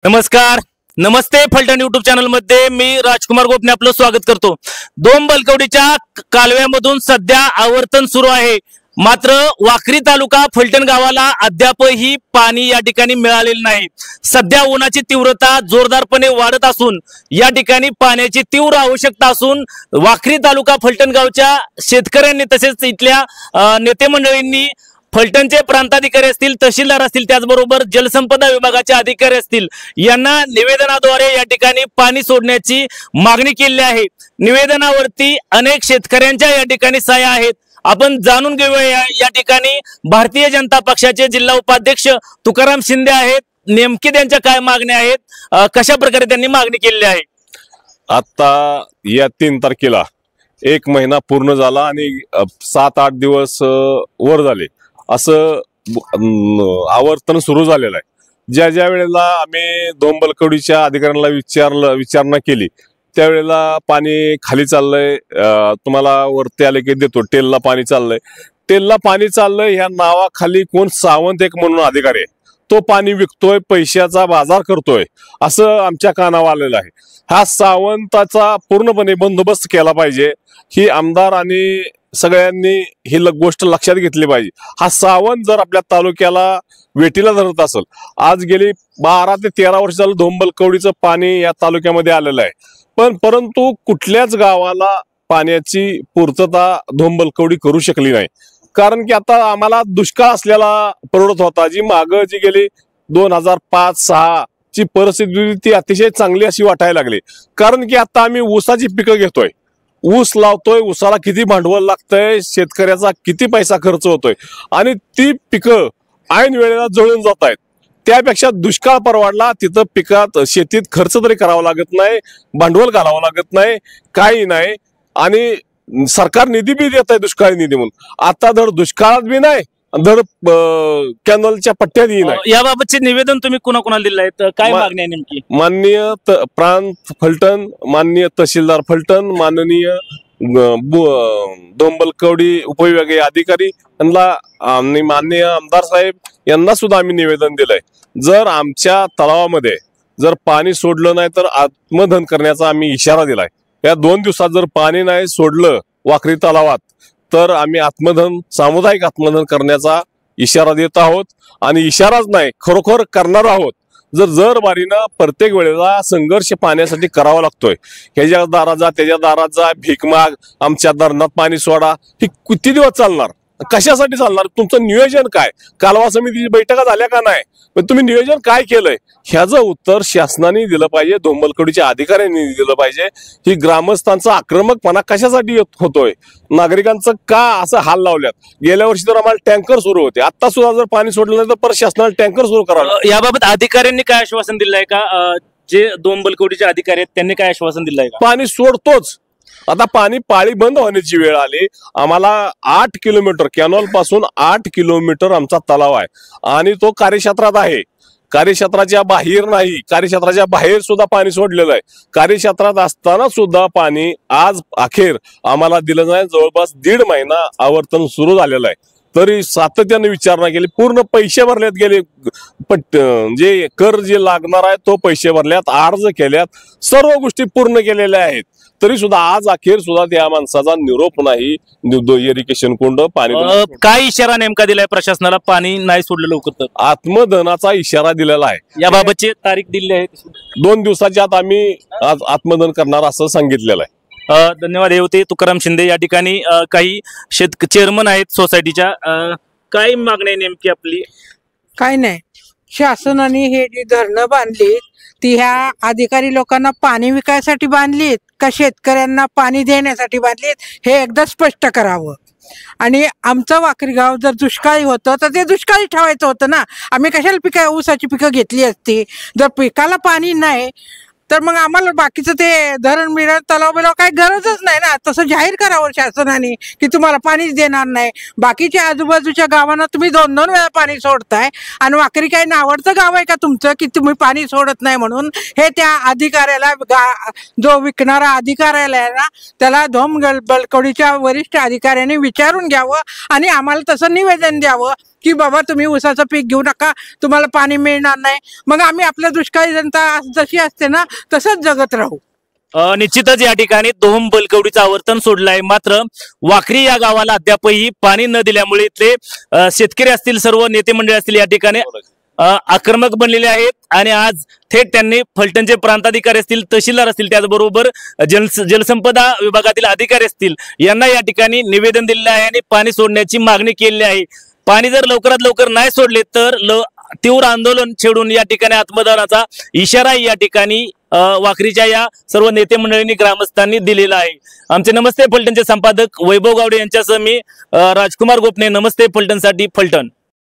नमस्कार, नमस्ते Phaltan YouTube channel मध्ये मी राजकुमार गोपने आपलं स्वागत करतो। दोन बलकवडीच्या कालव्यामधून सध्या आवर्तन सुरू आहे, मात्र वाखरी तालुका फलटण गावाला अद्यापही पाणी या ठिकाणी मिळालेलं नाही। सध्या उन्हाची तीव्रता जोरदारपणे वाढत असून या ठिकाणी पाण्याची तीव्र आवश्यकता असून वाखरी तालुका फलटण गावच्या शेतकऱ्यांनी तसेच इथल्या नेते मंडळींनी फलटणचे प्रांताधिकारी असतील, तहसीलदार असतील, त्याचबरोबर जलसंपदा विभागाचे अधिकारी असतील यांना निवेदनाद्वारे या ठिकाणी पाणी सोडण्याची मागणी केली आहे। निवेदनावरती अनेक शेतकऱ्यांच्या या ठिकाणी सह्या आहेत। आपण जाणून घेऊया या ठिकाणी भारतीय जनता पक्षाचे जिल्हा उपाध्यक्ष तुकाराम शिंदे आहेत, नेमके त्यांच्या काय मागण्या आहेत, कशा प्रकारे त्यांनी मागणी केली आहे। आता या 3 तारखेला 1 महिना पूर्ण झाला आणि 7-8 दिवस वर झाले असं आवर्तन सुरू झालेलं आहे। ज्या ज्या वेळेला आम्ही दोंबलकवडीच्या अधिकाऱ्यांना विचारणा केली त्यावेळेला पाणी खाली चाललंय, तुम्हाला वरती आले की देतो, टेलला पाणी चाललंय ह्या नावाखाली कोण सावंत एक म्हणून अधिकारी आहे, तो पाणी विकतोय, पैशाचा बाजार करतोय असं आमच्या कानावर आलेलं आहे। हा सावंताचा पूर्णपणे बंदोबस्त केला पाहिजे, ही आमदार आणि सगळ्यांनी ही गोष्ट लक्षात घेतली पाहिजे। हा सावंत जर आपल्या तालुक्याला वेटीला धरत असेल, आज गेली 12 ते 13 वर्ष झालं दोंबलकवडीचं पाणी या तालुक्यामध्ये आलेलं आहे, परंतु कुठल्याच गावाला पाण्याची पूर्तता दोंबलकवडी करू शकली नाही। कारण की आता आम्हाला दुष्काळ असलेला परवडत होता, जी मागं जी गेली 2005-6 ची परिस्थिती ती अतिशय चांगली अशी वाटायला लागली। कारण की आता आम्ही ऊसाची पिकं घेतोय, ऊस लावतोय, ऊसाला किती भांडवल लागतंय, शेतकऱ्याचा किती पैसा खर्च होतोय आणि ती पिकं ऐन वेळेला जळून जात आहेत। त्यापेक्षा दुष्काळ परवडला, तिथं पिकात शेतीत खर्च तरी करावा लागत नाही, भांडवल घालावं लागत नाही, काही नाही आणि सरकार निधी बी देत आहे, दुष्काळी निधी म्हणून। आता धड दुष्काळात बी नाही, धड कॅनलच्या पट्ट्यातही नाही। याबाबतचे निवेदन तुम्ही कुणाकुणाला दिलं आहे, काय मागणी आहे नेमकी? माननीय प्रांत फलटण, माननीय तहसीलदार फलटण, माननीय दोंबलकवडी उपविभागीय अधिकारी यांना आणि माननीय आमदार साहेब यांना सुद्धा आम्ही निवेदन दिलंय। जर आमच्या तलावामध्ये जर पाणी सोडलं नाही तर आत्मदहन करण्याचा आम्ही इशारा दिलाय। या 2 दिवसात जर पाणी नाही सोडलं वाखरी तलावात तर आम्ही सामुदायिक आत्मदहन करण्याचा इशारा देत आहोत आणि इशाराच नाही, खरोखर करणार आहोत। जर बारीनं प्रत्येक वेळेला संघर्ष पाण्यासाठी करावा लागतोय, ह्याच्या दारात जा, त्याच्या दारात जा, भीक माग, आमच्या धरणात पाणी सोडा, ही किती दिवस चालणार, कशासाठी चालणार? तुमचं नियोजन काय? कालवा समितीची बैठका झाल्या का नाही, पण तुम्ही नियोजन काय केलंय ह्याचं उत्तर शासनाने दिलं पाहिजे, दोंबलकवडीच्या अधिकाऱ्यांनी दिलं पाहिजे। ही ग्रामस्थांचा आक्रमकपणा कशासाठी होतोय, नागरिकांचं का असं हाल लावल्यात? गेल्या वर्षी तर आम्हाला टँकर सुरू होते, आता सुद्धा जर पाणी सोडलं नाही तर परत शासनाला टँकर सुरू करावं। याबाबत अधिकाऱ्यांनी काय आश्वासन दिलंय का? जे दोंबलकवडीचे अधिकारी आहेत त्यांनी काय आश्वासन दिलंय का? पाणी सोडतोच, आता पाणी पाळी बंद होण्याची वेळ आली। आम्हाला 8 किलोमीटर कॅनॉल पासून 8 किलोमीटर आमचा तलाव आहे आणि तो कार्यक्षेत्रात आहे, कार्यक्षेत्राच्या बाहेर नाही, कार्यक्षेत्राच्या बाहेर सुद्धा पाणी सोडलेलं आहे। कार्यक्षेत्रात असताना सुद्धा पाणी आज अखेर आम्हाला दिलं नाही। जवळपास 1.5 महिना आवर्तन सुरू झालेलं आहे, तरी सातत्याने विचारणा केली, पूर्ण पैसे भरल्यात, गेले जे कर जे लागणार आहे तो पैसे भरल्यात, अर्ज केल्यात, सर्व गोष्टी पूर्ण केलेल्या आहेत, तरी सुद्धा आज अखेर सुद्धा त्या माणसाचा निरोप नाही। इरिगेशन कुंड पाणी काय इशारा नेमका दिलाय प्रशासनाला पाणी नाही सोडलं लवकर तर? आत्मदहनाचा इशारा दिलेला आहे। याबाबतची तारीख दिली आहे, 2 दिवसाच्या आत आम्ही आत्मदहन करणार असं सांगितलेलं आहे। धन्यवाद। हे होते तुकाराम शिंदे। या ठिकाणी काही चेअरमन आहेत सोसायटीच्या, काय मागणी आहे नेमकी आपली? काय नाही, शासनाने हे जी धरणं बांधली ती ह्या अधिकारी लोकांना पाणी विकायसाठी बांधलीत का शेतकऱ्यांना पाणी देण्यासाठी बांधलीत हे एकदा स्पष्ट करावं। आणि आमचं वाखरी गाव जर दुष्काळी होतं तर ते दुष्काळी ठेवायचं होतं ना, आम्ही कशाला ऊसाची पिकं घेतली असती? जर पिकाला पाणी नाही तर मग आम्हाला बाकीचं ते धरण मिळणं, तलाव बिलाव काही गरजच नाही ना। तसं जाहीर करावं शासनाने की तुम्हाला पाणीच देणार नाही। बाकीच्या आजूबाजूच्या गावांना तुम्ही 2-2 वेळा पाणी सोडताय आणि वाखरी काही नावडतं गाव आहे का तुमचं की तुम्ही पाणी सोडत नाही म्हणून? हे त्या अधिकाऱ्याला, जो विकणारा अधिकाऱ्याला आहे ना, त्याला दोंबलकवडीच्या वरिष्ठ अधिकाऱ्यांनी विचारून घ्यावं आणि आम्हाला तसं निवेदन द्यावं की बाबा तुम्ही ऊसाचं पीक घेऊ नका, तुम्हाला पाणी मिळणार नाही. मग आम्ही आपल्या दुष्काळी जनता जशी असते ना तसंच जगत राहू. निश्चितच या ठिकाणी दोम बलकवडीचं आवर्तन सोडलं आहे. मात्र वाखरी या गावाला अद्यापही पाणी न दिल्यामुळे इथले शेतकरी असतील, सर्व नेते मंडळी असतील, या ठिकाणी आक्रमक बनलेले आहेत. आणि आज थेट त्यांनी फलटणचे प्रांताधिकारी असतील, तहसीलदार असतील, त्याचबरोबर जलसंपदा विभागातील अधिकारी असतील, यांना या ठिकाणी निवेदन दिलेलं आहे आणि पाणी सोडण्याची मागणी केलेली आहे. पाणी जर लवकरात लवकर नाही सोडले तर तीव्र आंदोलन छेडून या ठिकाणी आत्मदानाचा इशारा या ठिकाणी वाखरीच्या या सर्व नेते मंडळींनी, ग्रामस्थांनी दिलेला आहे. आमचे नमस्ते फलटणचे संपादक वैभव गावडे यांच्यासह मी राजकुमार गोपने. नमस्ते फलटणसाठी फलटण.